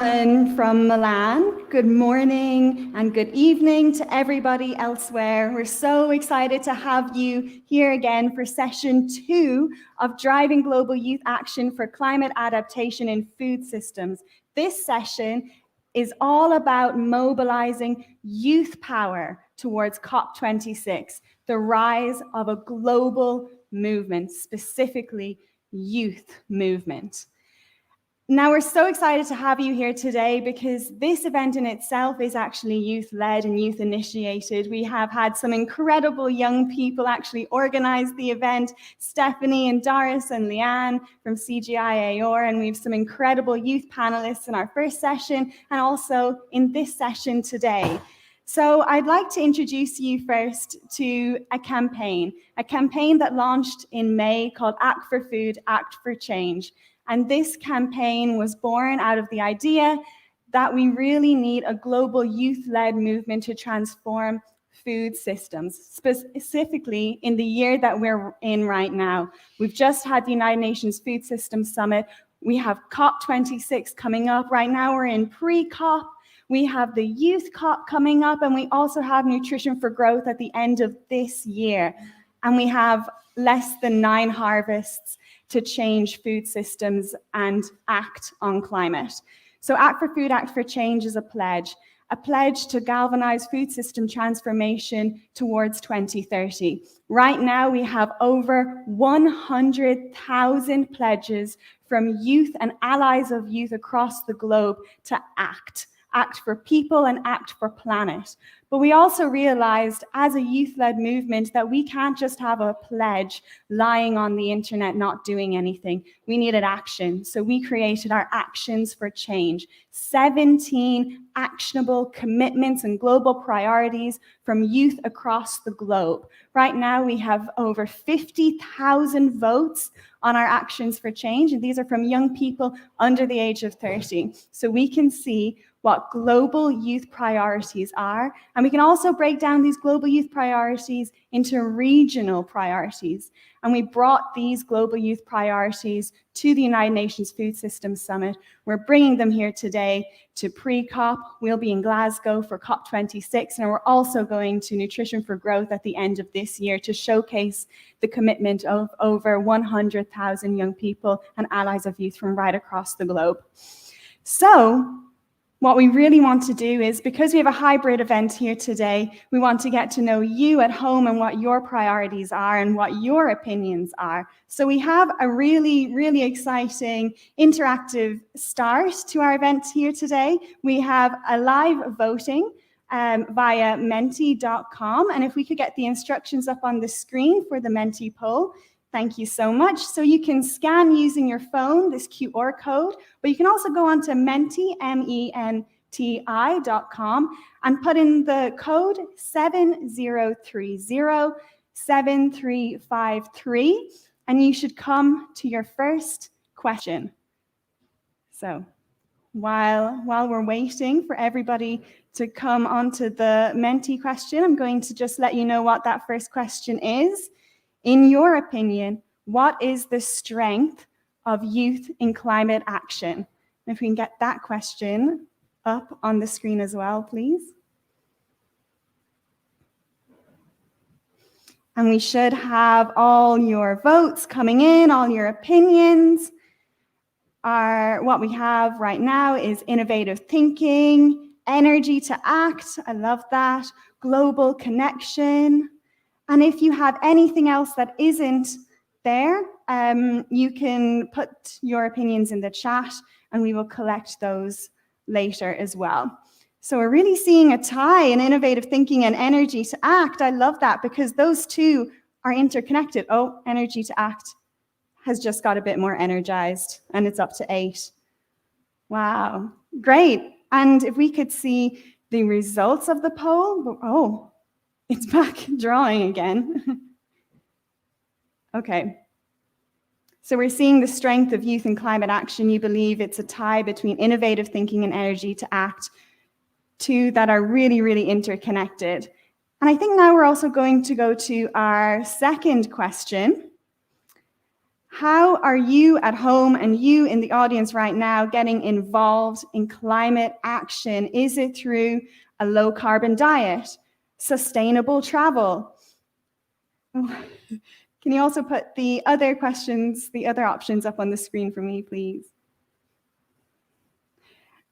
From Milan. Good morning and good evening to everybody elsewhere. We're so excited to have you here again for session 2 of Driving Global Youth Action for Climate Adaptation in Food Systems. This session is all about mobilizing youth power towards COP26, the rise of a global movement, specifically youth movement. Now, we're so excited to have you here today because this event in itself is actually youth-led and youth-initiated. We have had some incredible young people actually organize the event, Stephanie and Doris and Leanne from CGIAR, and we have some incredible youth panelists in our first session and also in this session today. So I'd like to introduce you first to a campaign that launched in May called Act for Food, Act for Change. And this campaign was born out of the idea that we really need a global youth-led movement to transform food systems, specifically in the year that we're in right now. We've just had the United Nations Food Systems Summit. We have COP26 coming up. Right now we're in pre-COP. We have the Youth COP coming up, and we also have Nutrition for Growth at the end of this year. And we have less than 9 harvests to change food systems and act on climate. So Act for Food, Act for Change is a pledge to galvanize food system transformation towards 2030. Right now, we have over 100,000 pledges from youth and allies of youth across the globe to act for people and act for planet. But we also realized as a youth-led movement that we can't just have a pledge lying on the internet not doing anything. We needed action. So we created our Actions for Change, 17 actionable commitments and global priorities from youth across the globe. Right now we have over 50,000 votes on our Actions for Change, and these are from young people under the age of 30. So we can see what global youth priorities are, and we can also break down these global youth priorities into regional priorities. And we brought these global youth priorities to the United Nations Food Systems Summit. We're bringing them here today to pre-COP. We'll be in Glasgow for COP26, and we're also going to Nutrition for Growth at the end of this year to showcase the commitment of over 100,000 young people and allies of youth from right across the globe. So, what we really want to do is, because we have a hybrid event here today, we want to get to know you at home and what your priorities are and what your opinions are. So we have a really, really exciting interactive start to our event here today. We have a live voting via menti.com. And if we could get the instructions up on the screen for the Menti poll. Thank you so much. So you can scan using your phone, this QR code, but you can also go on to menti, menti.com, and put in the code 70307353, and you should come to your first question. So while we're waiting for everybody to come onto the Menti question, I'm going to just let you know what that first question is. In your opinion, what is the strength of youth in climate action? If we can get that question up on the screen as well, please. And we should have all your votes coming in, all your opinions. What we have right now is innovative thinking, energy to act, I love that, global connection. And if you have anything else that isn't there, you can put your opinions in the chat and we will collect those later as well. So we're really seeing a tie in innovative thinking and energy to act. I love that because those two are interconnected. Oh, energy to act has just got a bit more energized and it's up to 8. Wow, great. And if we could see the results of the poll, oh, it's back drawing again. Okay. So we're seeing the strength of youth in climate action. You believe it's a tie between innovative thinking and energy to act, two that are really, really interconnected. And I think now we're also going to go to our second question. how are you at home and you in the audience right now getting involved in climate action? Is it through a low carbon diet, sustainable travel? Can you also put the other questions, the other options up on the screen for me, please?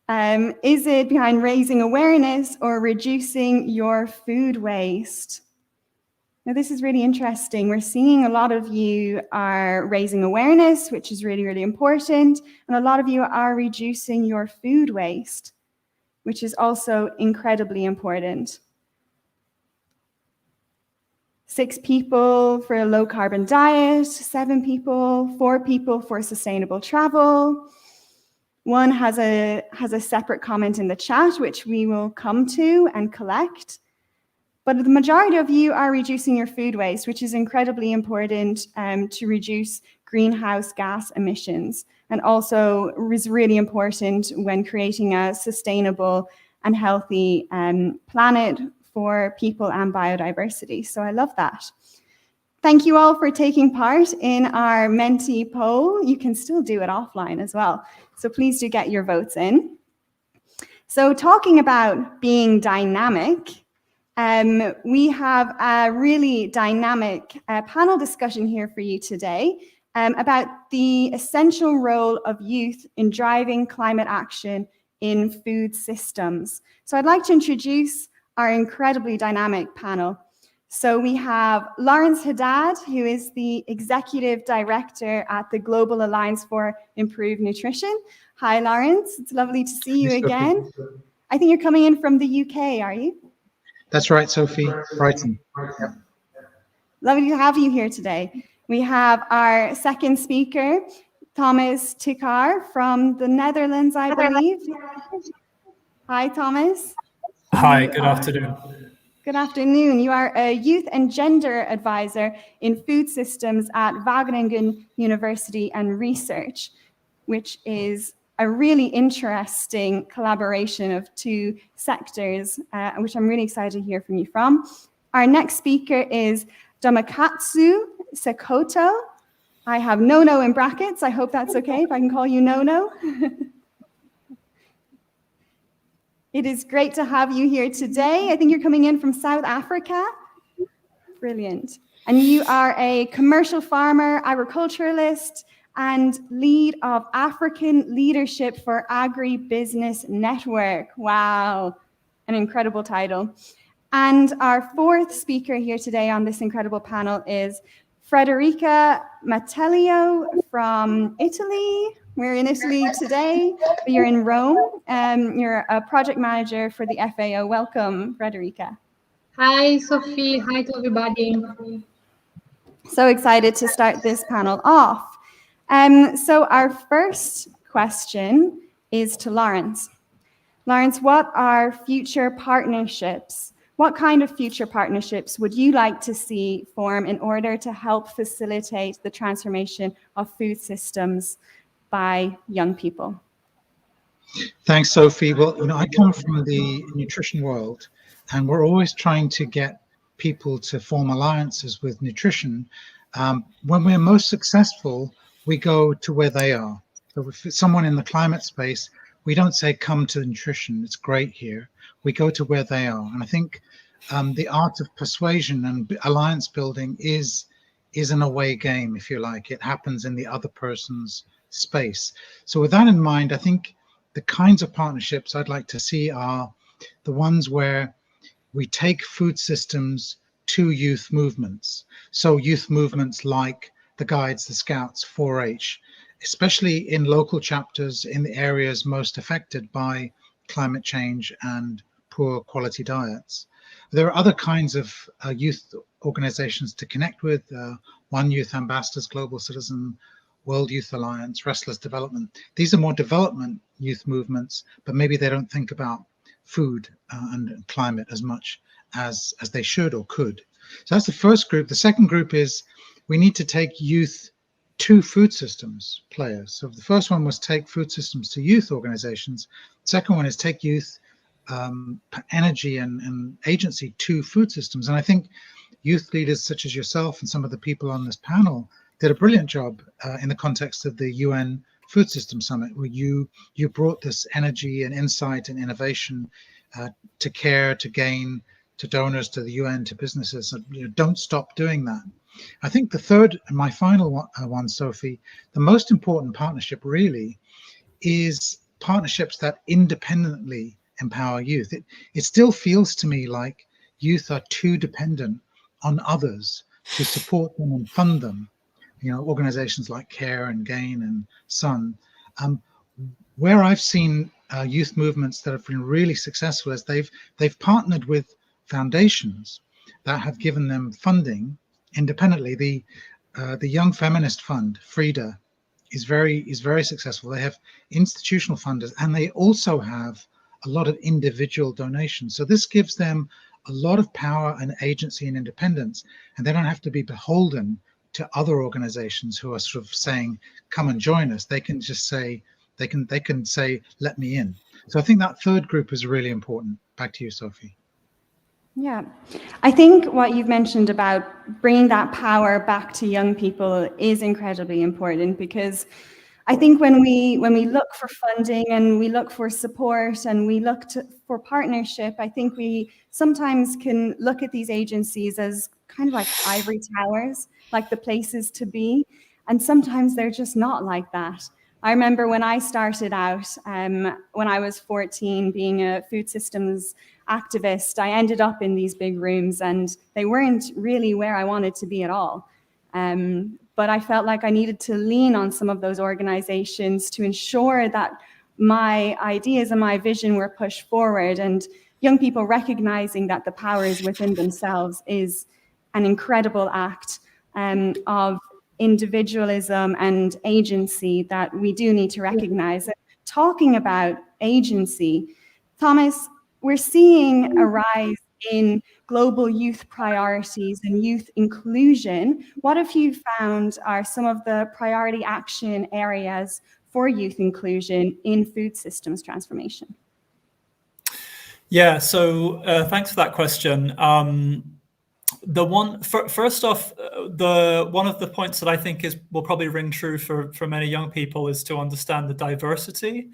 Is it behind raising awareness or reducing your food waste? Now, this is really interesting. We're seeing a lot of you are raising awareness, which is really, really important. And a lot of you are reducing your food waste, which is also incredibly important. 6 people for a low carbon diet, 7 people, 4 people for sustainable travel. One has a separate comment in the chat, which we will come to and collect. But the majority of you are reducing your food waste, which is incredibly important to reduce greenhouse gas emissions, and also is really important when creating a sustainable and healthy planet for people and biodiversity. So I love that. Thank you all for taking part in our Menti poll. You can still do it offline as well. So please do get your votes in. So talking about being dynamic, we have a really dynamic panel discussion here for you today about the essential role of youth in driving climate action in food systems. So I'd like to introduce our incredibly dynamic panel. So we have Lawrence Haddad, who is the Executive Director at the Global Alliance for Improved Nutrition. Hi, Lawrence. It's lovely to see you again. I think you're coming in from the UK, are you? That's right, Sophie. Brighton. Yep. Lovely to have you here today. We have our second speaker, Thomas Tukar from the Netherlands, I believe. Hi, Thomas. Hi, good afternoon. Good afternoon. You are a youth and gender advisor in food systems at Wageningen University and Research, which is a really interesting collaboration of 2 sectors, which I'm really excited to hear from you from. Our next speaker is Domakatsu Sekoto. I have Nono in brackets. I hope that's okay if I can call you Nono. It is great to have you here today. I think you're coming in from South Africa. Brilliant. And you are a commercial farmer, agriculturalist, and lead of African Leadership for Agribusiness Network. Wow, an incredible title. And our 4th speaker here today on this incredible panel is Frederica Mattelio from Italy. We're in Italy today, but you're in Rome. You're a project manager for the FAO. Welcome, Frederica. Hi, Sophie. Hi to everybody. So excited to start this panel off. So our first question is to Lawrence. Lawrence, what are future partnerships? What kind of future partnerships would you like to see form in order to help facilitate the transformation of food systems by young people? Thanks, Sophie. Well, I come from the nutrition world, and we're always trying to get people to form alliances with nutrition. When we're most successful, we go to where they are. So if it's someone in the climate space, we don't say, come to nutrition, it's great here. We go to where they are. And I think the art of persuasion and alliance building is an away game, if you like. It happens in the other person's space. So with that in mind, I think the kinds of partnerships I'd like to see are the ones where we take food systems to youth movements. So youth movements like the Guides, the Scouts, 4-H, especially in local chapters in the areas most affected by climate change and poor quality diets. There are other kinds of youth organizations to connect with, One Youth Ambassadors, Global Citizen, World Youth Alliance, Restless Development. These are more development youth movements, but maybe they don't think about food and climate as much as they should or could. So that's the first group. The second group is we need to take youth to food systems players. So the first one was take food systems to youth organizations. The second one is take youth energy and agency to food systems. And I think youth leaders such as yourself and some of the people on this panel, did a brilliant job in the context of the UN Food System Summit, where you brought this energy and insight and innovation to CARE, to GAIN, to donors, to the UN, to businesses. And, don't stop doing that. I think the third and my final one, Sophie, the most important partnership really is partnerships that independently empower youth. It still feels to me like youth are too dependent on others to support them and fund them. Organizations like CARE and GAIN and SUN. Where I've seen youth movements that have been really successful is they've partnered with foundations that have given them funding independently. The Young Feminist Fund, Frida, is very successful. They have institutional funders, and they also have a lot of individual donations. So this gives them a lot of power and agency and independence, and they don't have to be beholden to other organizations who are sort of saying, come and join us. They can just say, they can say, let me in. So I think that third group is really important. Back to you, Sophie. Yeah, I think what you've mentioned about bringing that power back to young people is incredibly important, because I think when we look for funding and we look for support and we look for partnership, I think we sometimes can look at these agencies as kind of like ivory towers, like the places to be. And sometimes they're just not like that. I remember when I started out, when I was 14, being a food systems activist, I ended up in these big rooms and they weren't really where I wanted to be at all. But I felt like I needed to lean on some of those organizations to ensure that my ideas and my vision were pushed forward, and young people recognizing that the power is within themselves is an incredible act of individualism and agency that we do need to recognize. Talking about agency, Thomas, we're seeing a rise in global youth priorities and youth inclusion. What have you found are some of the priority action areas for youth inclusion in food systems transformation? Yeah, so thanks for that question. First off, one of the points that I think will probably ring true for many young people is to understand the diversity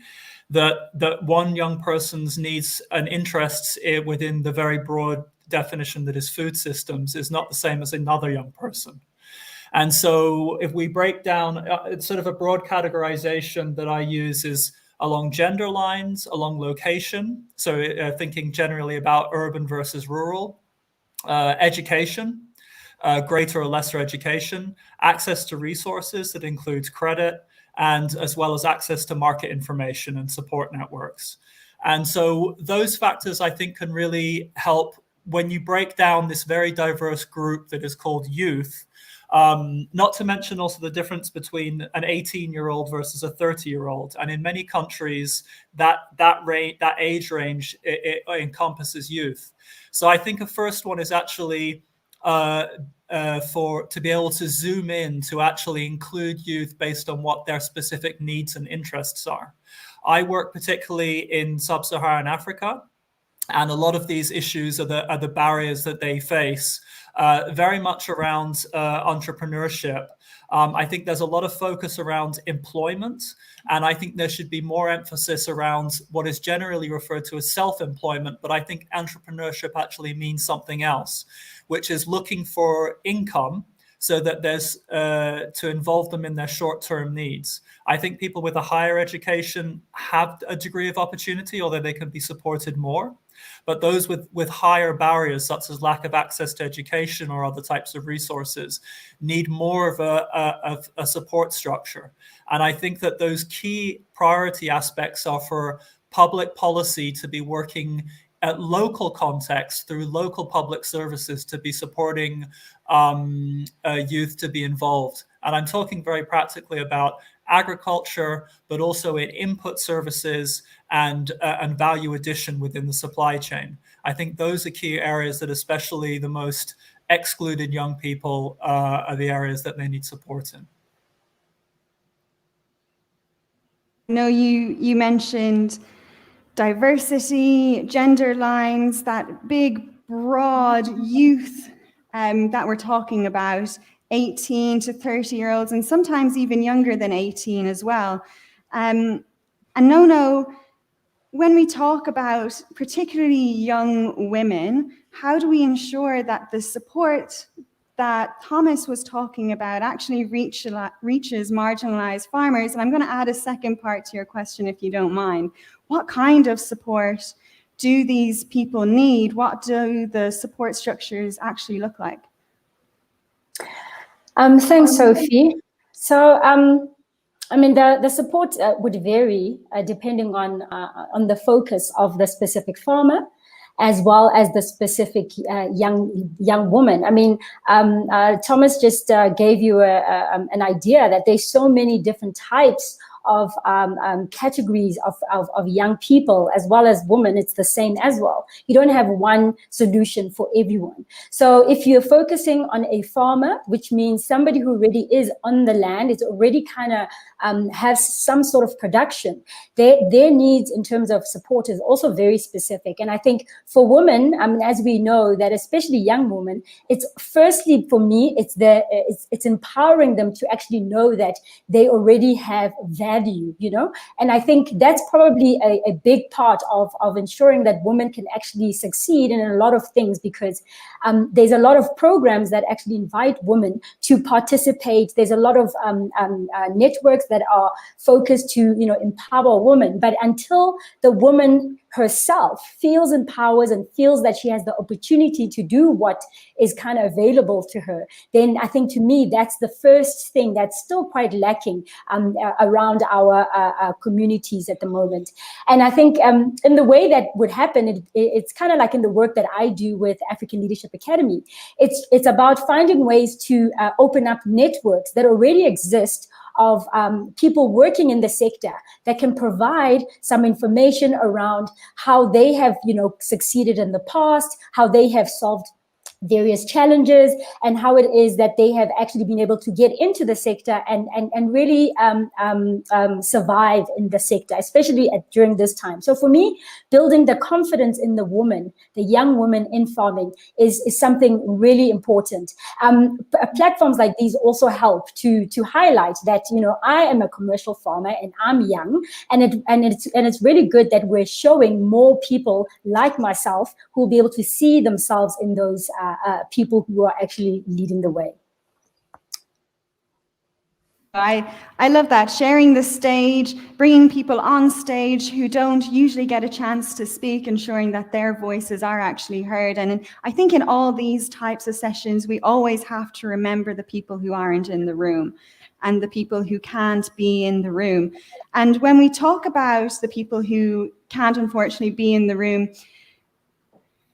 that one young person's needs and interests within the very broad definition that is food systems is not the same as another young person. And so if we break down, it's sort of a broad categorization that I use is along gender lines, along location, so thinking generally about urban versus rural, education, greater or lesser education, access to resources that includes credit, and as well as access to market information and support networks. And so those factors, I think, can really help when you break down this very diverse group that is called youth, not to mention also the difference between an 18-year-old versus a 30-year-old. And in many countries, that age range it encompasses youth. So I think a first one is actually to be able to zoom in to actually include youth based on what their specific needs and interests are. I work particularly in sub-Saharan Africa, and a lot of these issues are the barriers that they face, very much around entrepreneurship. I think there's a lot of focus around employment, and I think there should be more emphasis around what is generally referred to as self-employment, but I think entrepreneurship actually means something else, which is looking for income so that there's to involve them in their short-term needs. I think people with a higher education have a degree of opportunity, although they can be supported more. But those with higher barriers, such as lack of access to education or other types of resources, need more of a support structure. And I think that those key priority aspects are for public policy to be working at local context through local public services to be supporting youth to be involved. And I'm talking very practically about agriculture, but also in input services and value addition within the supply chain. I think those are key areas that especially the most excluded young people are the areas that they need support in. I know you mentioned diversity, gender lines, that big, broad youth that we're talking about 18 to 30-year-olds, and sometimes even younger than 18 as well. And Nono, when we talk about particularly young women, how do we ensure that the support that Thomas was talking about actually reaches marginalized farmers? And I'm going to add a second part to your question, if you don't mind. What kind of support do these people need? What do the support structures actually look like? Thanks, Sophie. So, I mean, the support would vary depending on the focus of the specific farmer, as well as the specific young woman. I mean, Thomas just gave you an idea that there's so many different types of categories of young people as well as women. It's the same as well. You don't have one solution for everyone. So if you're focusing on a farmer, which means somebody who already is on the land, is already kind of has some sort of production, their needs in terms of support is also very specific. And I think for women, I mean, as we know that especially young women, it's firstly for me, it's empowering them to actually know that they already have value, you know? And I think that's probably a big part of ensuring that women can actually succeed in a lot of things, because there's a lot of programs that actually invite women to participate. There's a lot of networks that are focused to, you know, empower women. But until the woman herself feels empowered and feels that she has the opportunity to do what is kind of available to her, then I think to me that's the first thing that's still quite lacking around our communities at the moment. And I think in the way that would happen, it's kind of like in the work that I do with African Leadership Academy. It's about finding ways to open up networks that already exist of people working in the sector that can provide some information around how they have, you know, succeeded in the past, how they have solved various challenges, and how it is that they have actually been able to get into the sector and really survive in the sector, especially during this time. So for me, building the confidence in the woman, the young woman in farming is something really important. Platforms like these also help to highlight that, you know, I am a commercial farmer and I'm young, and it's really good that we're showing more people like myself who will be able to see themselves in those people who are actually leading the way. I love that, sharing the stage, bringing people on stage who don't usually get a chance to speak, ensuring that their voices are actually heard. And I think in all these types of sessions, we always have to remember the people who aren't in the room and the people who can't be in the room. And when we talk about the people who can't unfortunately be in the room,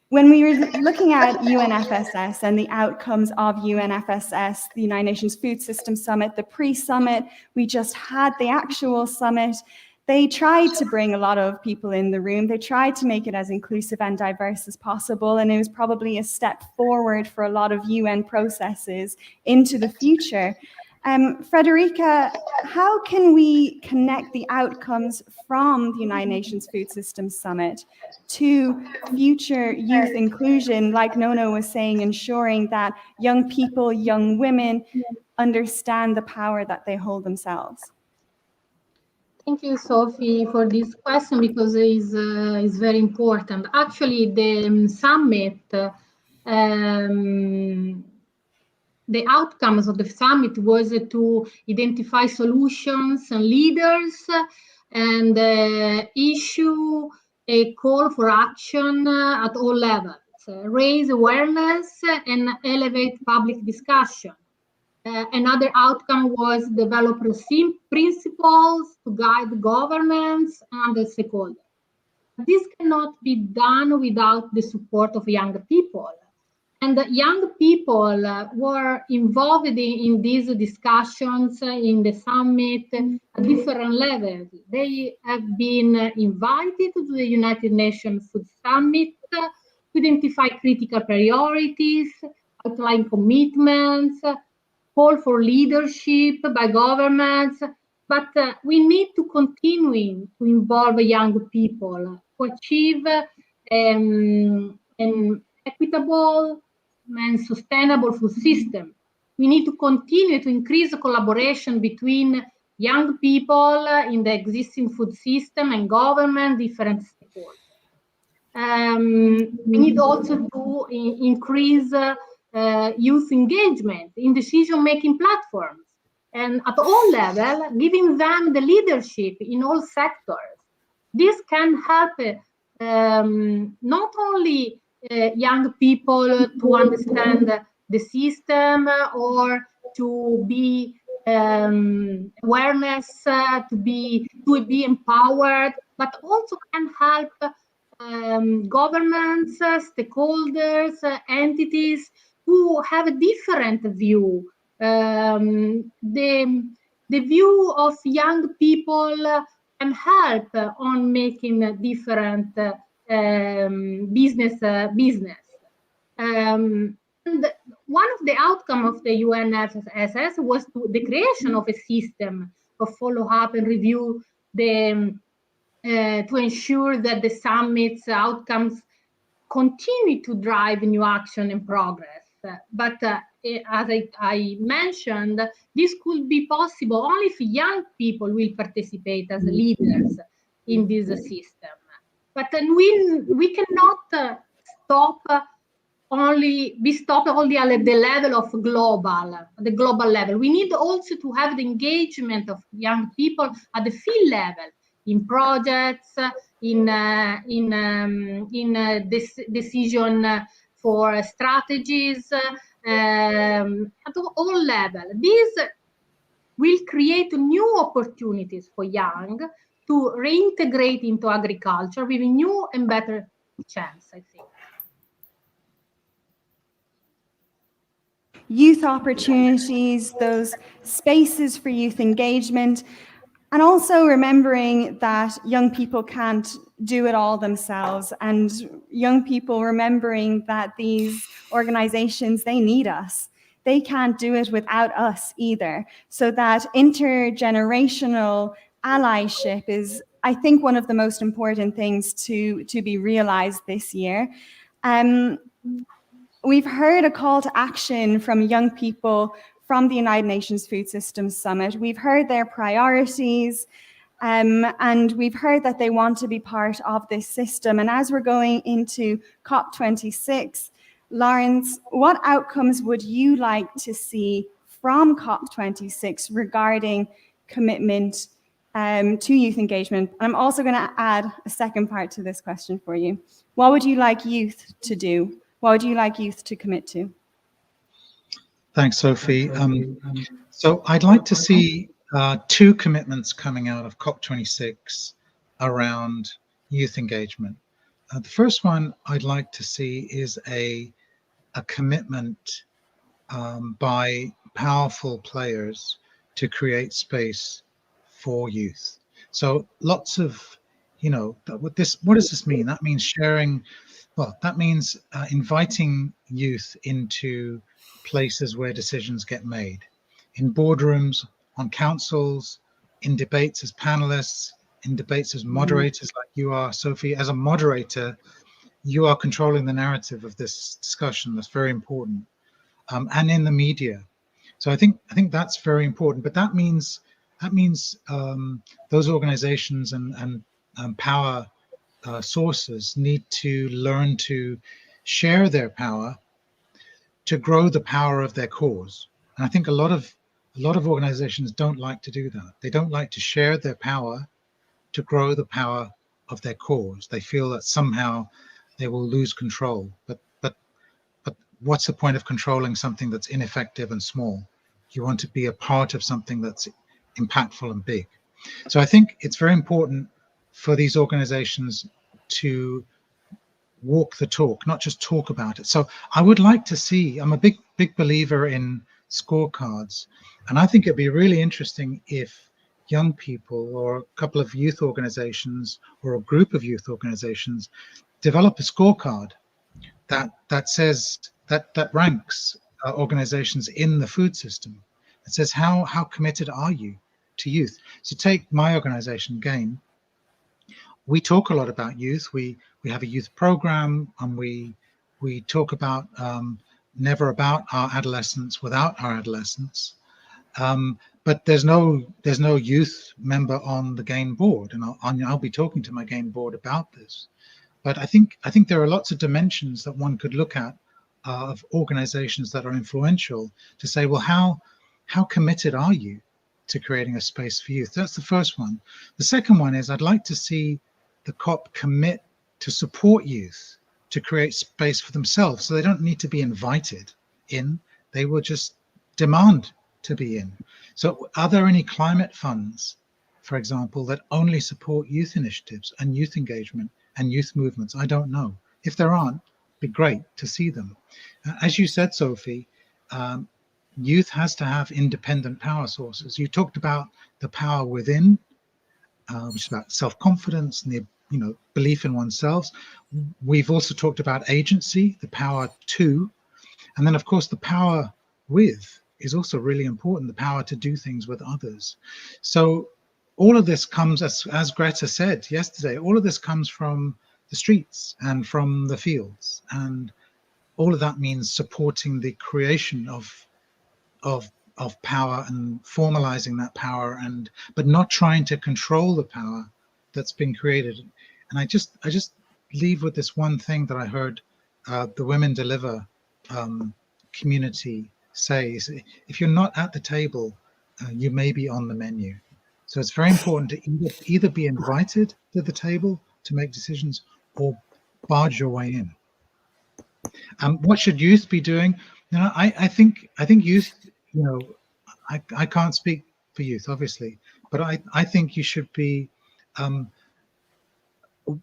when we were looking at UNFSS and the outcomes of UNFSS, the United Nations Food System Summit, the pre-summit, we just had the actual summit, they tried to bring a lot of people in the room. They tried to make it as inclusive and diverse as possible, and it was probably a step forward for a lot of UN processes into the future. Frederica, how can we connect the outcomes from the United Nations Food Systems Summit to future youth inclusion, like Nono was saying, ensuring that young people, young women understand the power that they hold themselves? Thank you, Sophie, for this question, because it is very important. Actually, the summit, the outcomes of the summit was to identify solutions and leaders and issue a call for action at all levels, raise awareness and elevate public discussion. Another outcome was develop principles to guide governments and the stakeholders. This cannot be done without the support of young people. And the young people were involved in these discussions in the summit at different levels. They have been invited to the United Nations Food Summit to identify critical priorities, outline commitments, call for leadership by governments. But we need to continue to involve young people to achieve an equitable and sustainable food system. we need to continue to increase the collaboration between young people in the existing food system and government, different stakeholders. We need also to increase youth engagement in decision-making platforms, and at all levels, giving them the leadership in all sectors. This can help not only young people to understand the system or to be awareness, to be empowered, but also can help governments, stakeholders, entities who have a different view. The view of young people can help on making different business. And one of the outcomes of the UNFSS was the creation of a system of follow-up and review to ensure that the summit's outcomes continue to drive new action and progress. But as I mentioned, this could be possible only if young people will participate as leaders in this system. But then we cannot stop only at the level of the global level. We need also to have the engagement of young people at the field level, in projects, in decision for strategies, at all levels. This will create new opportunities for young to reintegrate into agriculture with a new and better chance, I think. Youth opportunities, those spaces for youth engagement, and also remembering that young people can't do it all themselves, and young people remembering that these organizations, they need us. They can't do it without us either. So that intergenerational allyship is, I think, one of the most important things to be realized this year. We've heard a call to action from young people from the United Nations Food Systems Summit. We've heard their priorities, and we've heard that they want to be part of this system. And as we're going into COP26, Lawrence, what outcomes would you like to see from COP26 regarding commitment to youth engagement? And I'm also going to add a second part to this question for you. What would you like youth to do? What would you like youth to commit to? Thanks, Sophie. So I'd like to see two commitments coming out of COP26 around youth engagement. The first one I'd like to see is a commitment by powerful players to create space for youth. So lots of, what does this mean? That means sharing, that means inviting youth into places where decisions get made, in boardrooms, on councils, in debates as panelists, in debates as moderators like you are, Sophie. As a moderator, you are controlling the narrative of this discussion. That's very important. And in the media. So I think that's very important. But that means those organizations and power sources need to learn to share their power to grow the power of their cause. And I think a lot of organizations don't like to do that. They don't like to share their power to grow the power of their cause. They feel that somehow they will lose control. But what's the point of controlling something that's ineffective and small? You want to be a part of something that's impactful and big. So I think it's very important for these organizations to walk the talk, not just talk about it. So I would like to see, I'm a big believer in scorecards, and I think it'd be really interesting if young people or a couple of youth organizations or a group of youth organizations develop a scorecard that says that ranks organizations in the food system. It says how committed are you to youth. So take my organization, GAIN. We talk a lot about youth. We have a youth program, and we talk about never about our adolescents without our adolescents. But there's no youth member on the GAIN board, and I'll be talking to my GAIN board about this. But I think there are lots of dimensions that one could look at of organizations that are influential to say, well, how committed are you to creating a space for youth? That's the first one. The second one is I'd like to see the COP commit to support youth to create space for themselves, so they don't need to be invited in, they will just demand to be in. So are there any climate funds, for example, that only support youth initiatives and youth engagement and youth movements? I don't know. If there aren't, it'd be great to see them. As you said, Sophie, youth has to have independent power sources. You talked about the power within, which is about self-confidence and the belief in oneself. We've also talked about agency, the power to, and then of course the power with is also really important, the power to do things with others. So all of this comes, as Greta said yesterday, all of this comes from the streets and from the fields, and all of that means supporting the creation of power and formalizing that power, but not trying to control the power that's been created. And I just leave with this one thing that I heard the Women Deliver community say: if you're not at the table, you may be on the menu. So it's very important to either be invited to the table to make decisions or barge your way in. What should youth be doing? I think youth, I can't speak for youth, obviously, but I think you should be,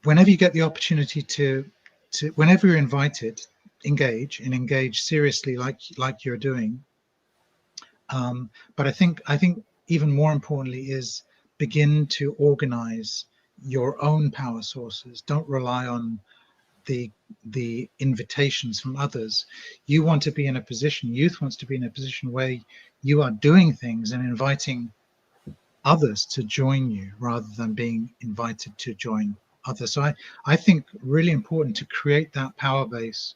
whenever you get the opportunity to whenever you're invited, engage seriously, like you're doing. But I think even more importantly is begin to organize your own power sources. Don't rely on the invitations from others. You want to be in a position, youth wants to be in a position where you are doing things and inviting others to join you rather than being invited to join others. So I think really important to create that power base,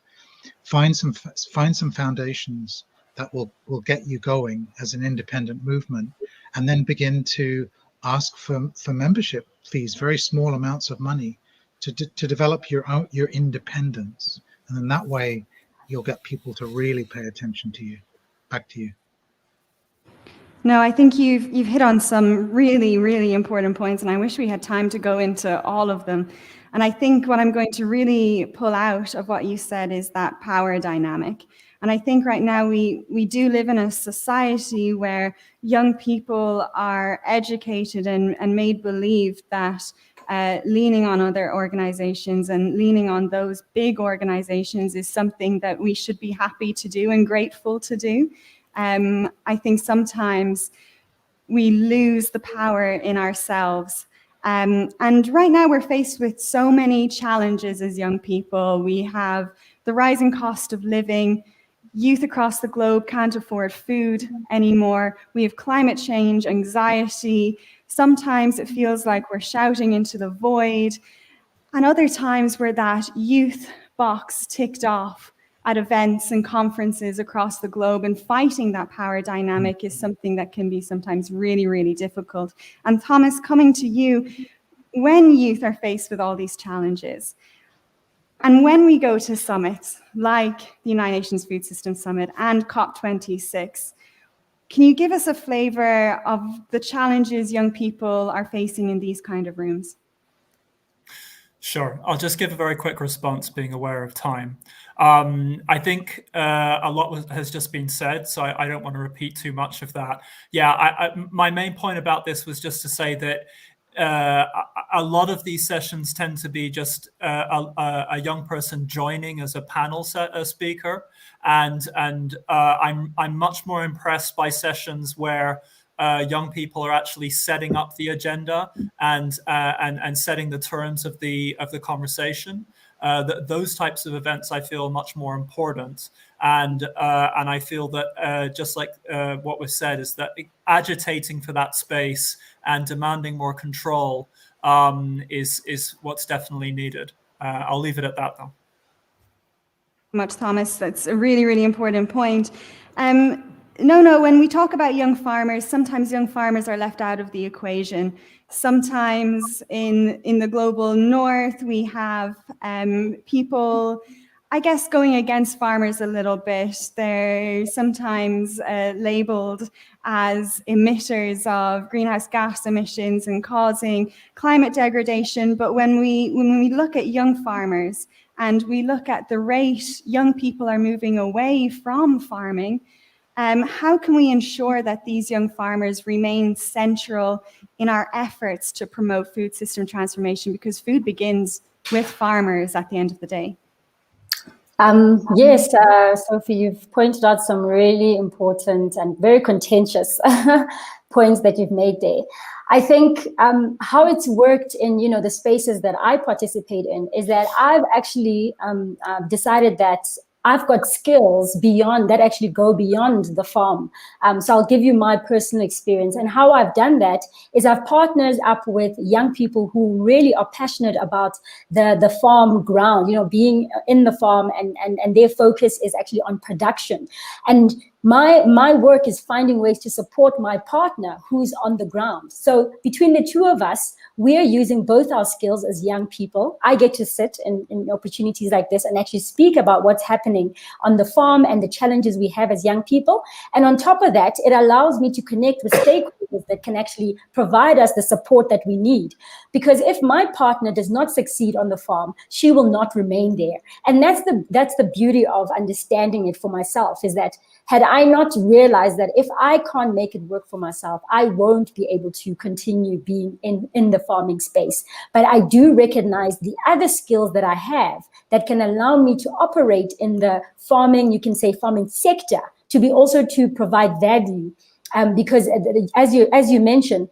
find some foundations that will get you going as an independent movement, and then begin to ask for membership fees, very small amounts of money, to develop your independence, and then that way you'll get people to really pay attention to you. Back to you. No, I think you've hit on some really, really important points, and I wish we had time to go into all of them. And I think what I'm going to really pull out of what you said is that power dynamic. And I think right now we do live in a society where young people are educated and made believe that leaning on other organizations and leaning on those big organizations is something that we should be happy to do and grateful to do. I think sometimes we lose the power in ourselves. And right now we're faced with so many challenges as young people. We have the rising cost of living. Youth across the globe can't afford food anymore. We have climate change, anxiety. Sometimes it feels like we're shouting into the void. And other times we're that youth box ticked off at events and conferences across the globe, and fighting that power dynamic is something that can be sometimes really, really difficult. And Thomas, coming to you, when youth are faced with all these challenges, and when we go to summits like the United Nations Food Systems Summit and COP26, can you give us a flavor of the challenges young people are facing in these kind of rooms? Sure. I'll just give a very quick response, being aware of time. I think a lot has just been said, so I don't want to repeat too much of that. Yeah, my main point about this was just to say that a lot of these sessions tend to be just a young person joining as a panel speaker, and I'm much more impressed by sessions where young people are actually setting up the agenda and setting the terms of the conversation. Those types of events I feel much more important, and I feel that just like what was said, is that agitating for that space and demanding more control is what's definitely needed. I'll leave it at that, though. Much, Thomas. That's a really, really important point. No, when we talk about young farmers, sometimes young farmers are left out of the equation. Sometimes in the global north, we have people, I guess, going against farmers a little bit. They're sometimes labeled as emitters of greenhouse gas emissions and causing climate degradation. But when we look at young farmers and we look at the rate young people are moving away from farming, how can we ensure that these young farmers remain central in our efforts to promote food system transformation? Because food begins with farmers at the end of the day. Yes, Sophie, you've pointed out some really important and very contentious points that you've made there. I think how it's worked in, the spaces that I participate in is that I've actually decided that I've got skills beyond that actually go beyond the farm. So I'll give you my personal experience. And how I've done that is I've partnered up with young people who really are passionate about the farm ground, being in the farm, and their focus is actually on production. And my work is finding ways to support my partner who's on the ground. So between the two of us, we are using both our skills as young people. I get to sit in opportunities like this and actually speak about what's happening on the farm and the challenges we have as young people. And on top of that, it allows me to connect with stakeholders that can actually provide us the support that we need. Because if my partner does not succeed on the farm, she will not remain there. And that's the beauty of understanding it for myself, is that had I not realized that if I can't make it work for myself, I won't be able to continue being in the farming space. But I do recognize the other skills that I have that can allow me to operate in the farming, you can say farming sector, to be also to provide value. Because as you mentioned,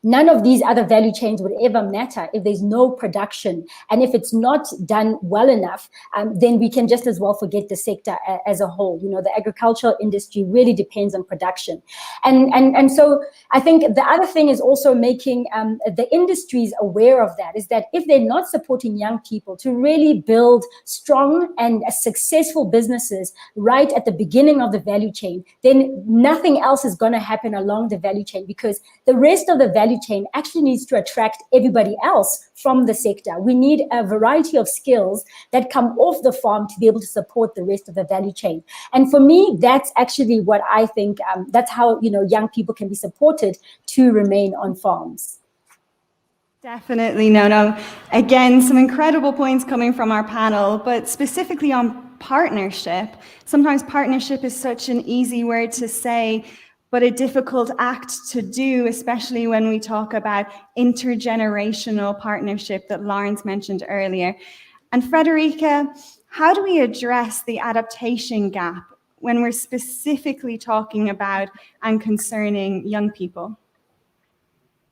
none of these other value chains would ever matter if there's no production. And if it's not done well enough, then we can just as well forget the sector as a whole. The agricultural industry really depends on production. And so I think the other thing is also making the industries aware of that, is that if they're not supporting young people to really build strong and successful businesses right at the beginning of the value chain, then nothing else is going to happen along the value chain, because the rest of the value chain actually needs to attract everybody else from the sector. We need a variety of skills that come off the farm to be able to support the rest of the value chain. And for me, that's actually what I think, that's how, young people can be supported to remain on farms. Definitely, no. Again, some incredible points coming from our panel, but specifically on partnership. Sometimes partnership is such an easy word to say, but a difficult act to do, especially when we talk about intergenerational partnership that Lawrence mentioned earlier. And Frederica, how do we address the adaptation gap when we're specifically talking about and concerning young people?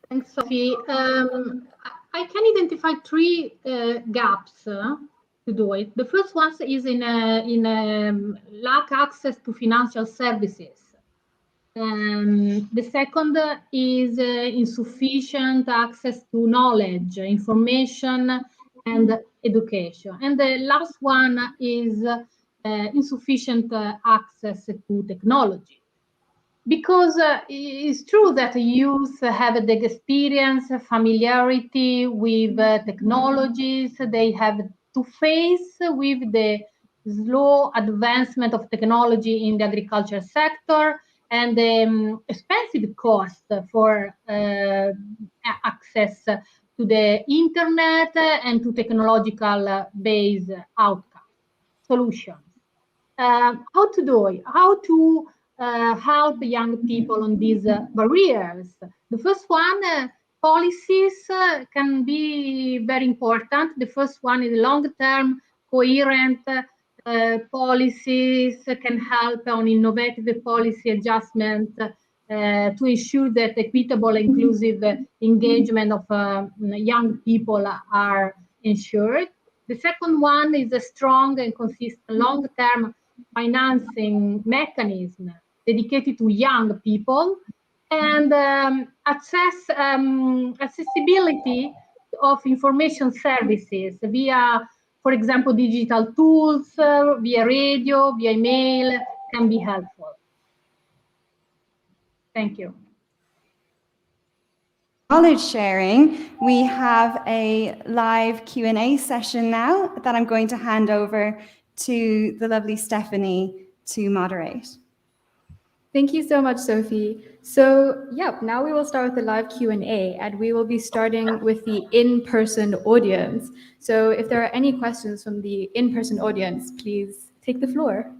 Thanks, Sophie. I can identify three gaps to do it. The first one is in lack access to financial services. The second is insufficient access to knowledge, information, and education. And the last one is insufficient access to technology. Because it's true that youth have the experience, familiarity with technologies. They have to face with the slow advancement of technology in the agriculture sector and the expensive cost for access to the internet and to technological based outcome solutions. How to do it? How to help young people on these barriers? The first one, policies can be very important. The first one is long-term, coherent policies can help on innovative policy adjustment to ensure that equitable, inclusive engagement of young people are ensured. The second one is a strong and consistent long-term financing mechanism dedicated to young people, and accessibility of information services via for example, digital tools via radio, via email can be helpful. Thank you. Knowledge sharing, we have a live Q&A session now that I'm going to hand over to the lovely Stephanie to moderate. Thank you so much, Sophie. So, now we will start with the live Q&A, and we will be starting with the in-person audience. So if there are any questions from the in-person audience, please take the floor.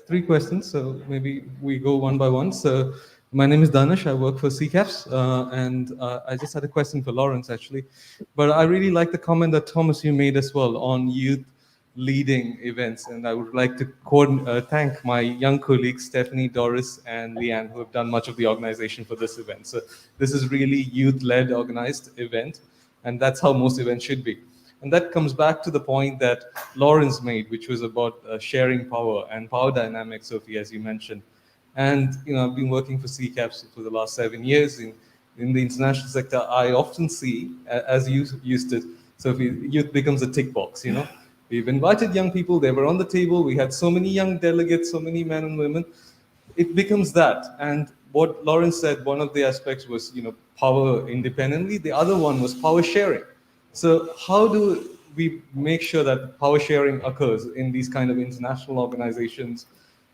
Three questions, so maybe we go one by one. So my name is Danish, I work for CCAFS, and I just had a question for Lawrence, actually. But I really like the comment that, Thomas, you made as well on youth leading events, and I would like to thank my young colleagues, Stephanie, Doris, and Leanne, who have done much of the organization for this event. So this is really youth-led organized event, and that's how most events should be. And that comes back to the point that Lawrence made, which was about sharing power and power dynamics, Sophie, as you mentioned. And I've been working for CCAFS for the last 7 years in the international sector. I often see, as you used it, Sophie, youth becomes a tick box. We've invited young people, they were on the table, we had so many young delegates, so many men and women. It becomes that. And what Lawrence said, one of the aspects was, power independently. The other one was power sharing. So how do we make sure that power sharing occurs in these kind of international organizations?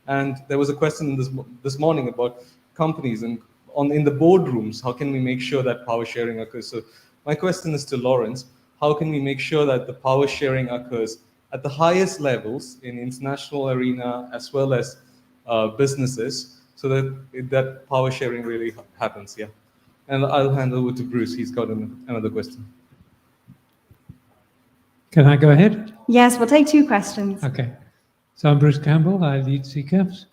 And there was a question this morning about companies and in the boardrooms, how can we make sure that power sharing occurs? So my question is to Lawrence, how can we make sure that the power sharing occurs at the highest levels in international arena as well as businesses, so that power sharing really happens? Yeah. And I'll hand over to Bruce, he's got another question. Can I go ahead? Yes, we'll take 2 questions. Okay. So I'm Bruce Campbell, I lead CCAFS.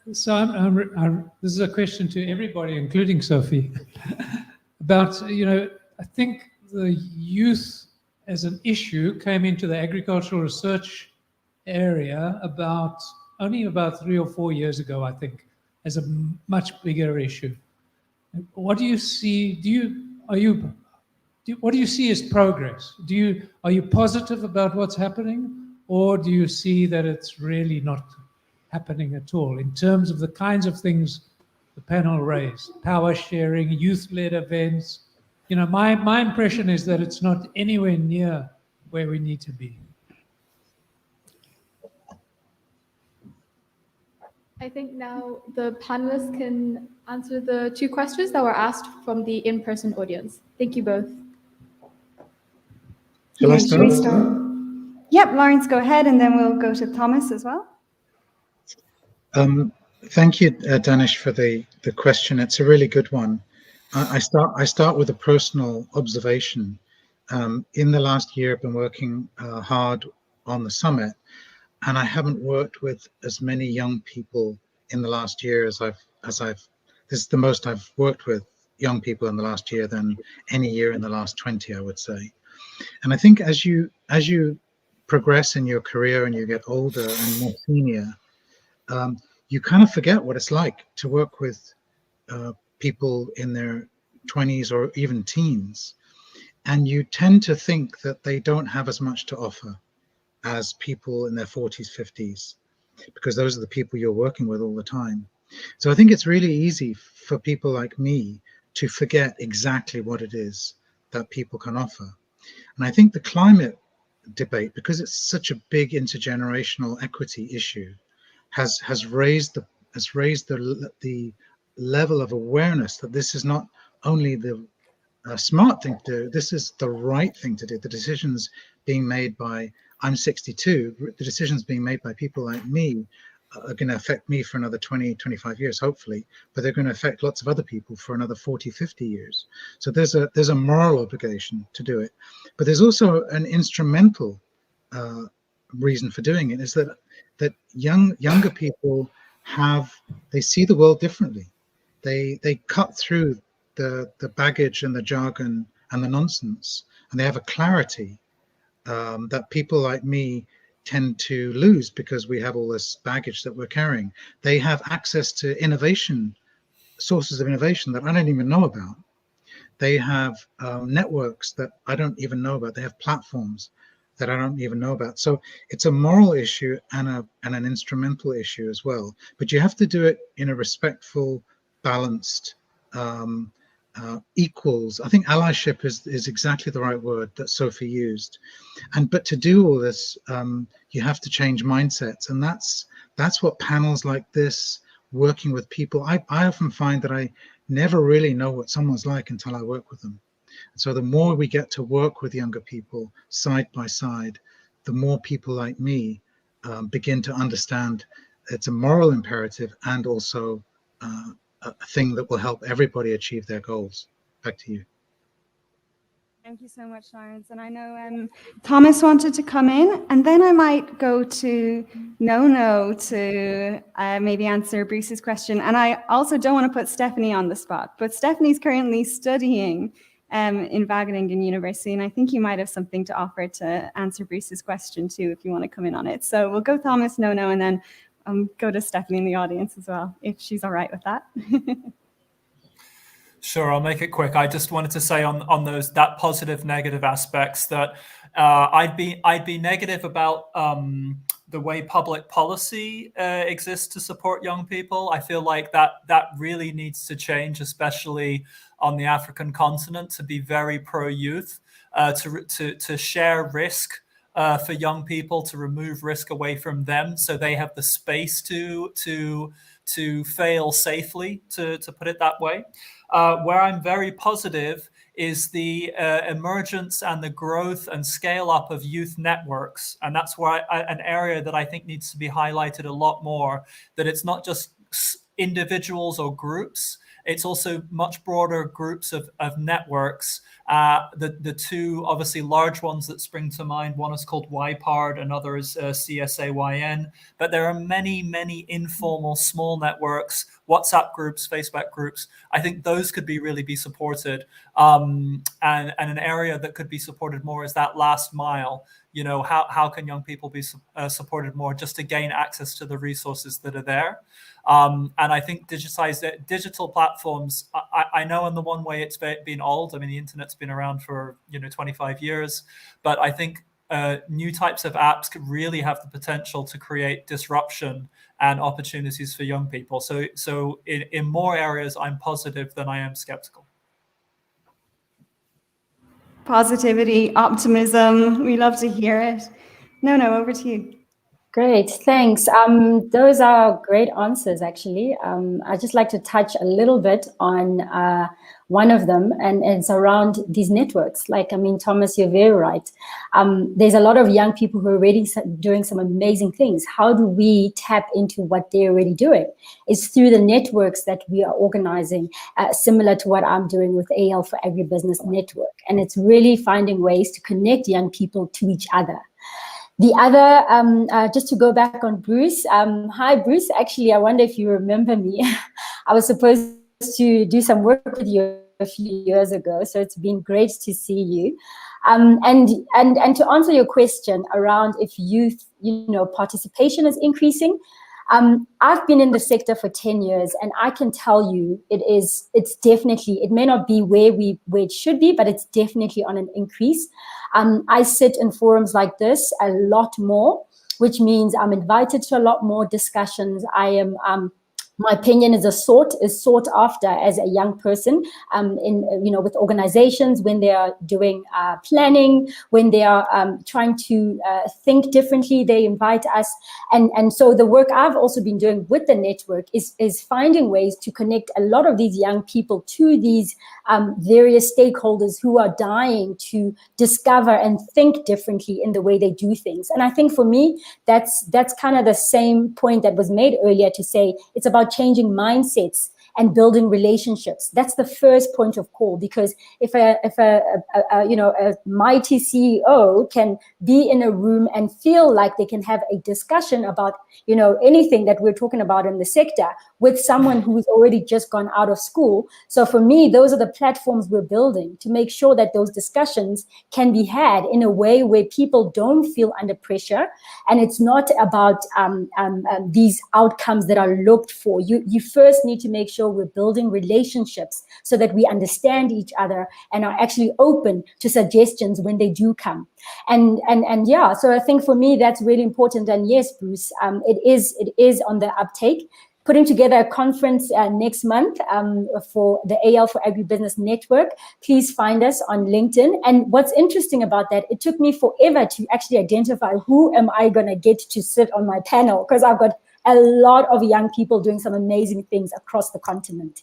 This is a question to everybody, including Sophie, about, I think the youth as an issue came into the agricultural research area only about 3 or 4 years ago, I think, as a much bigger issue. What do you see? What do you see as progress? Are you positive about what's happening, or do you see that it's really not happening at all in terms of the kinds of things the panel raised? Power sharing, youth-led events. My impression is that it's not anywhere near where we need to be. I think now the panelists can answer the 2 questions that were asked from the in-person audience. Thank you both. Shall I Should we start? start? Yep, Lawrence, go ahead, and then we'll go to Thomas as well. Thank you, Danish, for the question. It's a really good one. I start with a personal observation. In the last year, I've been working hard on the summit, and I haven't worked with as many young people in the last year as I've. This is the most I've worked with young people in the last year than any year in the last 20, I would say. And I think as you progress in your career and you get older and more senior, you kind of forget what it's like to work with people in their 20s or even teens. And you tend to think that they don't have as much to offer as people in their 40s, 50s, because those are the people you're working with all the time. So I think it's really easy for people like me to forget exactly what it is that people can offer. And I think the climate debate, because it's such a big intergenerational equity issue, has raised the level of awareness that this is not only the smart thing to do, this is the right thing to do. The decisions being made by, I'm 62, the decisions being made by people like me are going to affect me for another 20, 25 years, hopefully, but they're going to affect lots of other people for another 40, 50 years. So there's a moral obligation to do it. But there's also an instrumental reason for doing it, is that younger people they see the world differently. They cut through the baggage and the jargon and the nonsense, and they have a clarity that people like me tend to lose because we have all this baggage that we're carrying. They have access to sources of innovation that I don't even know about. They have networks that I don't even know about. They have platforms that I don't even know about. So it's a moral issue and an instrumental issue as well. But you have to do it in a respectful, balanced, equals. I think allyship is exactly the right word that Sophie used. But to do all this, you have to change mindsets, and that's what panels like this, working with people. I often find that I never really know what someone's like until I work with them. So the more we get to work with younger people side by side, the more people like me begin to understand it's a moral imperative and also a thing that will help everybody achieve their goals. Back to you. Thank you so much, Lawrence. And I know Thomas wanted to come in, and then I might go to No to maybe answer Bruce's question. And I also don't want to put Stephanie on the spot, but Stephanie's currently studying in Wageningen University, and I think you might have something to offer to answer Bruce's question too, if you want to come in on it. So we'll go Thomas, No, and then go to Stephanie in the audience as well, if she's all right with that. Sure, I'll make it quick. I just wanted to say on those that positive negative aspects that I'd be negative about the way public policy exists to support young people. I feel like that really needs to change, especially on the African continent, to be very pro-youth, to share risk for young people, to remove risk away from them, so they have the space to fail safely, to put it that way. Where I'm very positive is the emergence and the growth and scale up of youth networks. And that's where an area that I think needs to be highlighted a lot more, that it's not just individuals or groups, it's also much broader groups of networks. The two obviously large ones that spring to mind, one is called YPARD, another is CSAYN, but there are many, many informal small networks, WhatsApp groups, Facebook groups. I think those could really be supported. And an area that could be supported more is that last mile. You know, how can young people be supported more just to gain access to the resources that are there? And I think digital platforms, I know in the one way it's been old. I mean, the internet's been around for 25 years, but I think new types of apps could really have the potential to create disruption and opportunities for young people. So in more areas, I'm positive than I am skeptical. Positivity, optimism, we love to hear it. No, over to you. Great, thanks. Those are great answers, actually. I'd just like to touch a little bit on one of them, and it's around these networks. Like, I mean, Thomas, you're very right. There's a lot of young people who are already doing some amazing things. How do we tap into what they're already doing? It's through the networks that we are organizing, similar to what I'm doing with AL for Agribusiness Network. And it's really finding ways to connect young people to each other. The other, just to go back on Bruce, hi Bruce, actually I wonder if you remember me. I was supposed to do some work with you a few years ago, so it's been great to see you. And to answer your question around if youth, participation is increasing, I've been in the sector for 10 years, and I can tell you it's definitely, it may not be where it should be, but it's definitely on an increase. I sit in forums like this a lot more, which means I'm invited to a lot more discussions. I am, my opinion is sought after as a young person, with organizations when they are doing planning, when they are trying to think differently, they invite us. And so the work I've also been doing with the network is finding ways to connect a lot of these young people to these various stakeholders who are dying to discover and think differently in the way they do things. And I think for me, that's kind of the same point that was made earlier, to say it's about changing mindsets and building relationships. That's the first point of call, because if a mighty CEO can be in a room and feel like they can have a discussion about anything that we're talking about in the sector with someone who's already just gone out of school. So for me, those are the platforms we're building to make sure that those discussions can be had in a way where people don't feel under pressure, and it's not about these outcomes that are looked for. You first need to make sure sure we're building relationships so that we understand each other and are actually open to suggestions when they do come. And yeah, so I think for me, that's really important. And yes, Bruce, it is on the uptake. Putting together a conference next month for the AL for Agribusiness Network. Please find us on LinkedIn. And what's interesting about that, it took me forever to actually identify who am I going to get to sit on my panel, because I've got a lot of young people doing some amazing things across the continent.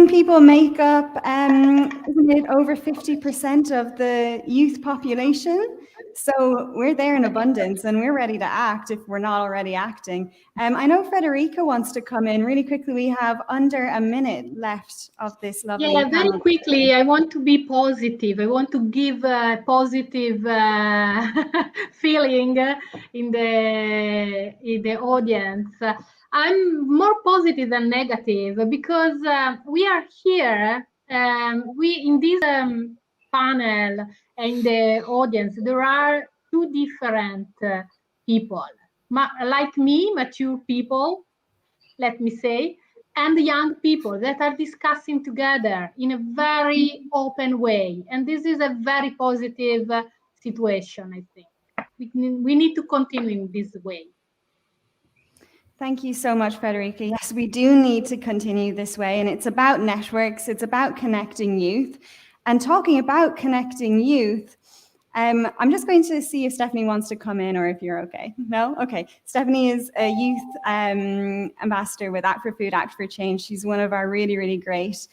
People make up, isn't it, over 50% of the youth population? So we're there in abundance and we're ready to act if we're not already acting. I know Federica wants to come in really quickly. We have under a minute left of this lovely Yeah, very panel. quickly, I want to be positive. I want to give a positive feeling in the audience. I'm more positive than negative because we are here. We in this panel and the audience, there are two different people, like me, mature people, let me say, and young people that are discussing together in a very open way. And this is a very positive situation, I think. We need to continue in this way. Thank you so much, Federica. Yes, we do need to continue this way. And it's about networks. It's about connecting youth. And talking about connecting youth, I'm just going to see if Stephanie wants to come in or if you're okay. No? Okay. Stephanie is a youth ambassador with Act for Food, Act for Change. She's one of our really, really great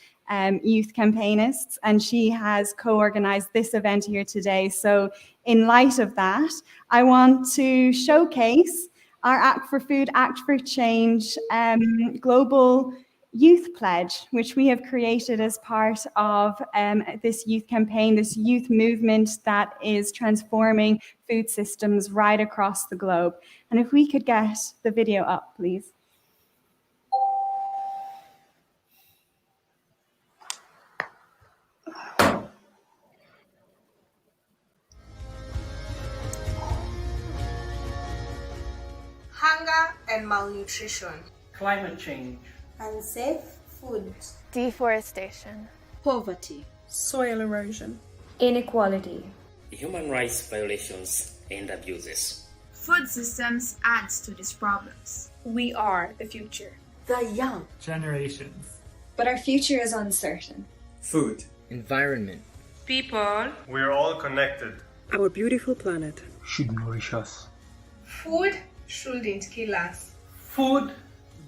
youth campaignists, and she has co-organized this event here today. So in light of that, I want to showcase our Act for Food, Act for Change global youth pledge, which we have created as part of this youth campaign, this youth movement that is transforming food systems right across the globe. And if we could get the video up, please. Hunger and malnutrition. Climate change. Unsafe food. Deforestation. Poverty. Soil erosion. Inequality. Human rights violations and abuses. Food systems adds to these problems. We are the future. The young. Generations. But our future is uncertain. Food. Environment. People. We're all connected. Our beautiful planet should nourish us. Food shouldn't kill us. Food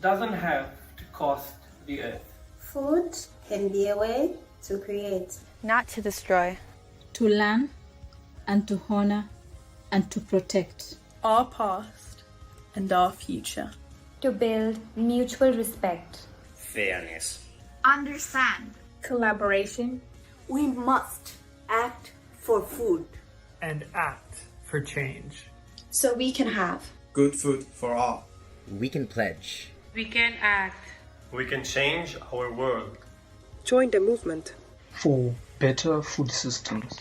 doesn't have to cost the earth. Food can be a way to create. Not to destroy. To learn and to honor and to protect. Our past and our future. To build mutual respect. Fairness. Understand. Collaboration. We must act for food. And act for change. So we can have good food for all. We can pledge. We can act. We can change our world. Join the movement for better food systems.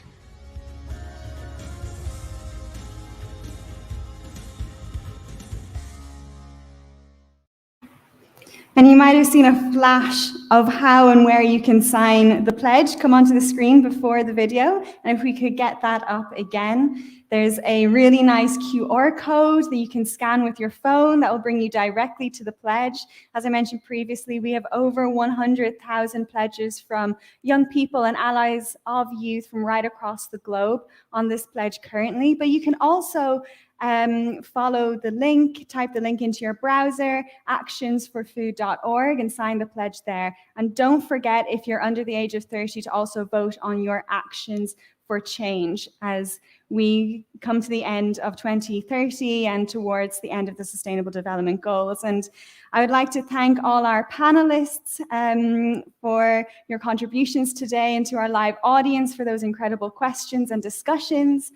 And you might have seen a flash of how and where you can sign the pledge come onto the screen before the video. And if we could get that up again. There's a really nice QR code that you can scan with your phone that will bring you directly to the pledge. As I mentioned previously, we have over 100,000 pledges from young people and allies of youth from right across the globe on this pledge currently. But you can also follow the link, type the link into your browser, actionsforfood.org, and sign the pledge there. And don't forget, if you're under the age of 30, to also vote on your actions for change as we come to the end of 2030 and towards the end of the Sustainable Development Goals. And I would like to thank all our panelists for your contributions today and to our live audience for those incredible questions and discussions.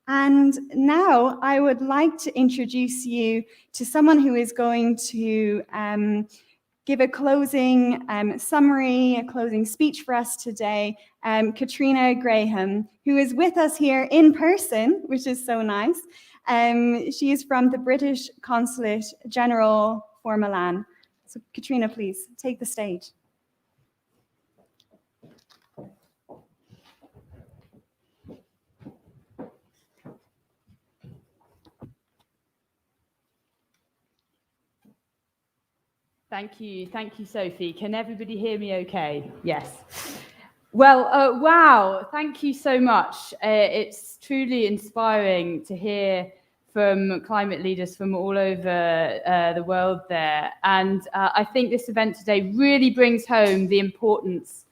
And now I would like to introduce you to someone who is going to give a closing summary, a closing speech for us today, Katrina Graham, who is with us here in person, which is so nice. She is from the British Consulate General for Milan. So Katrina, please take the stage. Thank you, Sophie. Can everybody hear me okay? Yes. Well, wow, thank you so much. It's truly inspiring to hear from climate leaders from all over the world there. And I think this event today really brings home the importance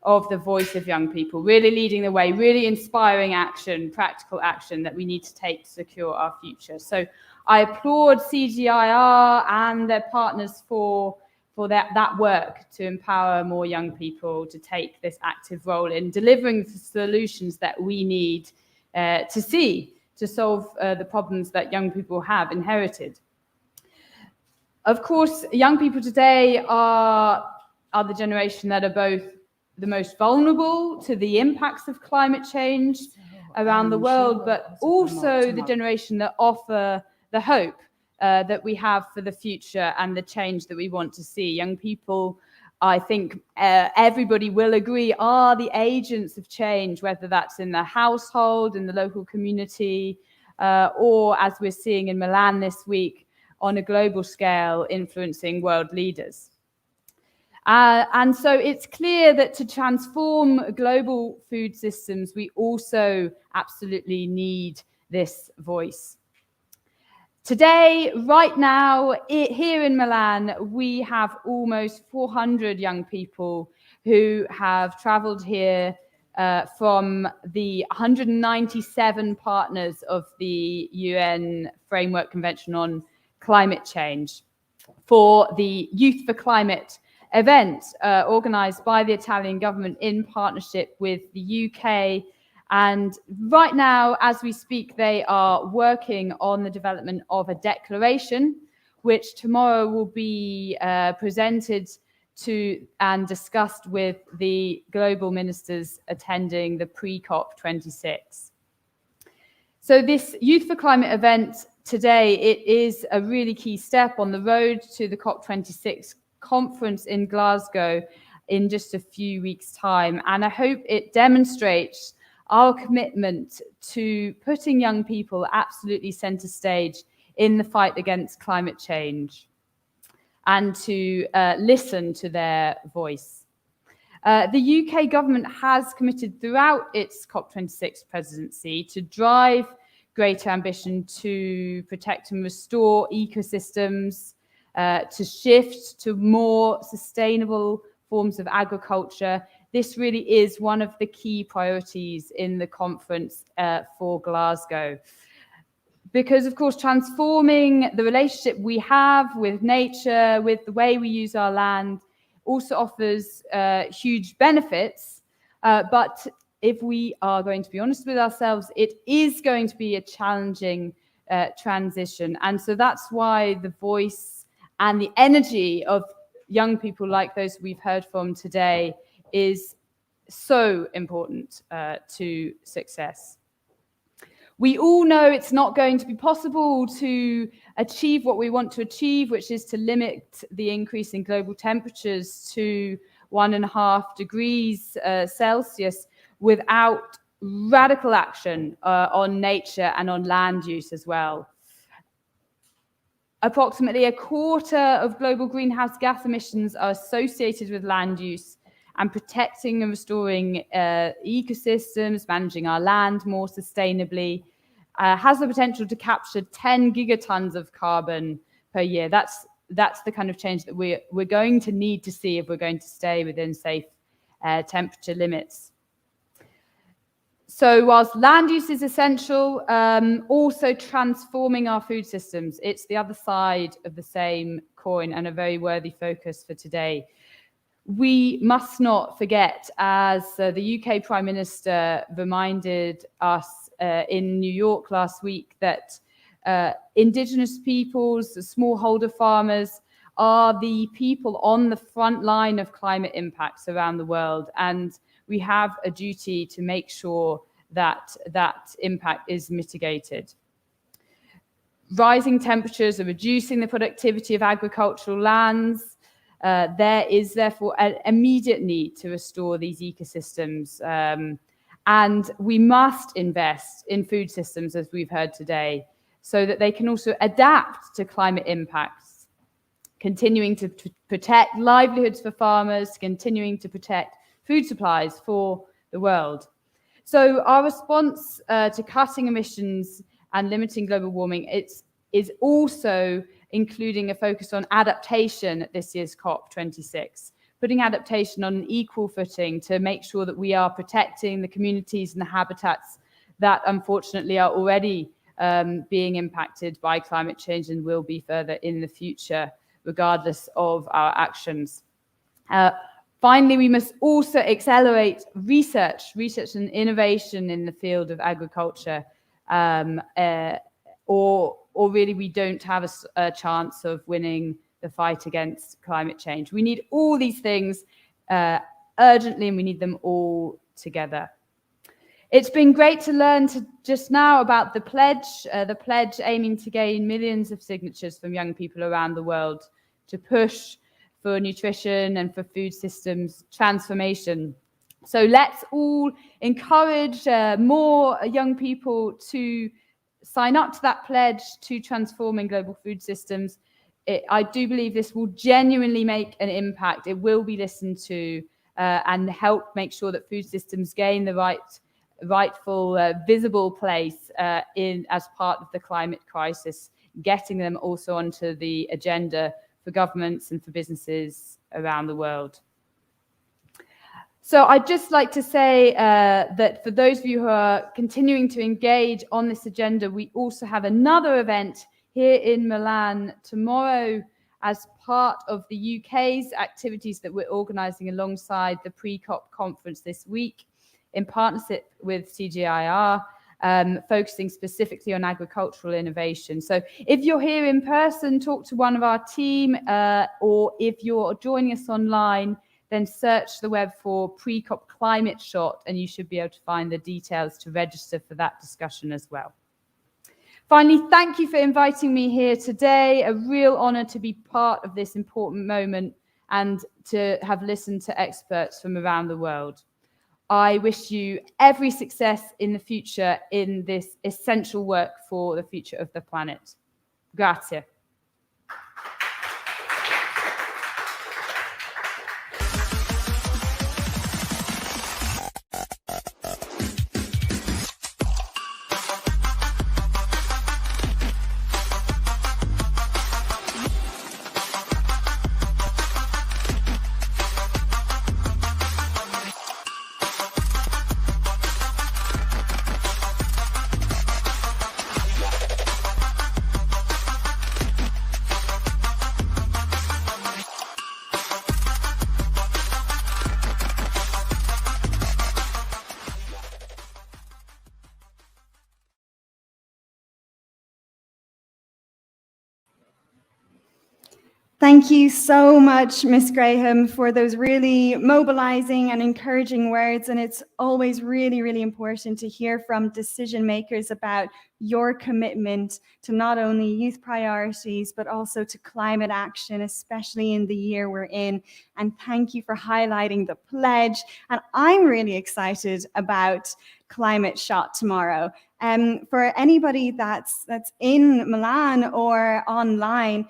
of the voice of young people, really leading the way, really inspiring action, practical action that we need to take to secure our future. So I applaud CGIAR and their partners for that work to empower more young people to take this active role in delivering the solutions that we need to see to solve the problems that young people have inherited. Of course, young people today are the generation that are both the most vulnerable to the impacts of climate change around the world, but also the generation that offer the hope that we have for the future and the change that we want to see. Young people, I think everybody will agree, are the agents of change, whether that's in the household, in the local community, or as we're seeing in Milan this week, on a global scale, influencing world leaders. And so it's clear that to transform global food systems, we also absolutely need this voice. Today, right now, here in Milan, we have almost 400 young people who have traveled here from the 197 partners of the UN Framework Convention on Climate Change for the Youth for Climate event organized by the Italian government in partnership with the UK. And right now, as we speak, they are working on the development of a declaration, which tomorrow will be presented to and discussed with the global ministers attending the pre-COP26. So this Youth for Climate event today, it is a really key step on the road to the COP26 conference in Glasgow in just a few weeks' time. And I hope it demonstrates our commitment to putting young people absolutely center stage in the fight against climate change and to listen to their voice. The UK government has committed throughout its COP26 presidency to drive greater ambition to protect and restore ecosystems, to shift to more sustainable forms of agriculture. This really is one of the key priorities in the conference for Glasgow. Because, of course, transforming the relationship we have with nature, with the way we use our land, also offers huge benefits. But if we are going to be honest with ourselves, it is going to be a challenging transition. And so that's why the voice and the energy of young people like those we've heard from today is so important to success. We all know it's not going to be possible to achieve what we want to achieve, which is to limit the increase in global temperatures to 1.5 degrees Celsius without radical action on nature and on land use as well. Approximately 1/4 of global greenhouse gas emissions are associated with land use, and protecting and restoring ecosystems, managing our land more sustainably, has the potential to capture 10 gigatons of carbon per year. That's the kind of change that we're going to need to see if we're going to stay within safe temperature limits. So whilst land use is essential, also transforming our food systems, it's the other side of the same coin and a very worthy focus for today. We must not forget, as the UK Prime Minister reminded us in New York last week, that Indigenous peoples, the smallholder farmers, are the people on the front line of climate impacts around the world. And we have a duty to make sure that that impact is mitigated. rising temperatures are reducing the productivity of agricultural lands. There is therefore an immediate need to restore these ecosystems. And we must invest in food systems, as we've heard today, so that they can also adapt to climate impacts, continuing to protect livelihoods for farmers, continuing to protect food supplies for the world. So our response to cutting emissions and limiting global warming is also including a focus on adaptation at this year's COP26, putting adaptation on an equal footing to make sure that we are protecting the communities and the habitats that unfortunately are already being impacted by climate change and will be further in the future, regardless of our actions. Finally, we must also accelerate research and innovation in the field of agriculture, or really we don't have a chance of winning the fight against climate change. We need all these things urgently, and we need them all together. It's been great to learn just now about the pledge aiming to gain millions of signatures from young people around the world to push for nutrition and for food systems transformation. So let's all encourage more young people to sign up to that pledge to transforming global food systems. I do believe this will genuinely make an impact. It will be listened to and help make sure that food systems gain the rightful, visible place as part of the climate crisis, getting them also onto the agenda for governments and for businesses around the world. So I'd just like to say that for those of you who are continuing to engage on this agenda, we also have another event here in Milan tomorrow as part of the UK's activities that we're organising alongside the pre-COP conference this week in partnership with CGIAR, focusing specifically on agricultural innovation. So if you're here in person, talk to one of our team, or if you're joining us online, then search the web for pre-COP climate shot, and you should be able to find the details to register for that discussion as well. Finally, thank you for inviting me here today. A real honor to be part of this important moment and to have listened to experts from around the world. I wish you every success in the future in this essential work for the future of the planet. Grazie. Thank you so much, Ms. Graham, for those really mobilizing and encouraging words. And it's always really, really important to hear from decision makers about your commitment to not only youth priorities, but also to climate action, especially in the year we're in. And thank you for highlighting the pledge. And I'm really excited about Climate Shot tomorrow. For anybody that's in Milan or online,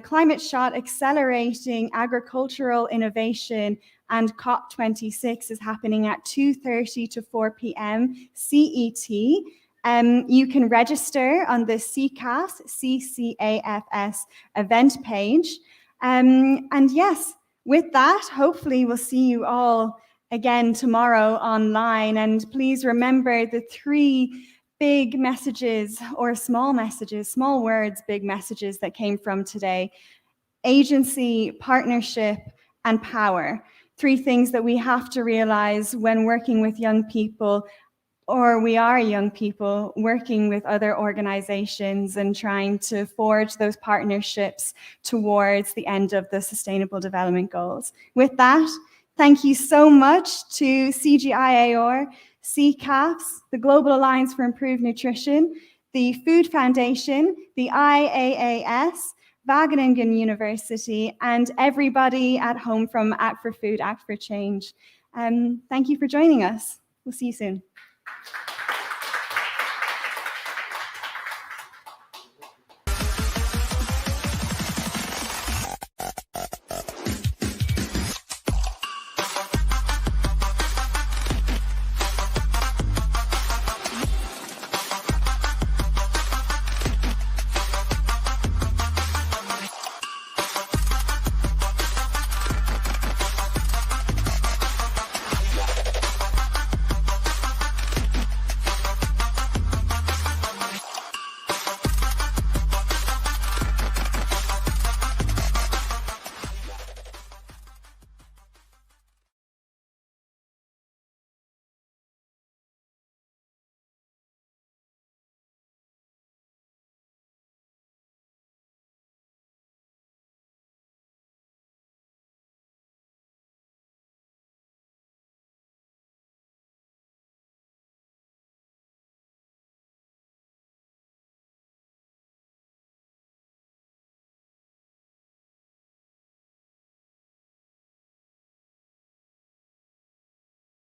Climate Shot Accelerating Agricultural Innovation and COP26 is happening at 2:30 to 4 p.m. CET. You can register on the CCAFS event page. And yes, with that, hopefully we'll see you all again tomorrow online. And please remember the 3 big messages or small messages, small words, big messages that came from today: agency, partnership, and power. 3 things that we have to realize when working with young people, or we are young people working with other organizations and trying to forge those partnerships towards the end of the Sustainable Development Goals. With that, thank you so much to CGIAR, CCAFS, the Global Alliance for Improved Nutrition, the Food Foundation, the IAAS, Wageningen University, and everybody at home from Act for Food, Act for Change. Thank you for joining us. We'll see you soon.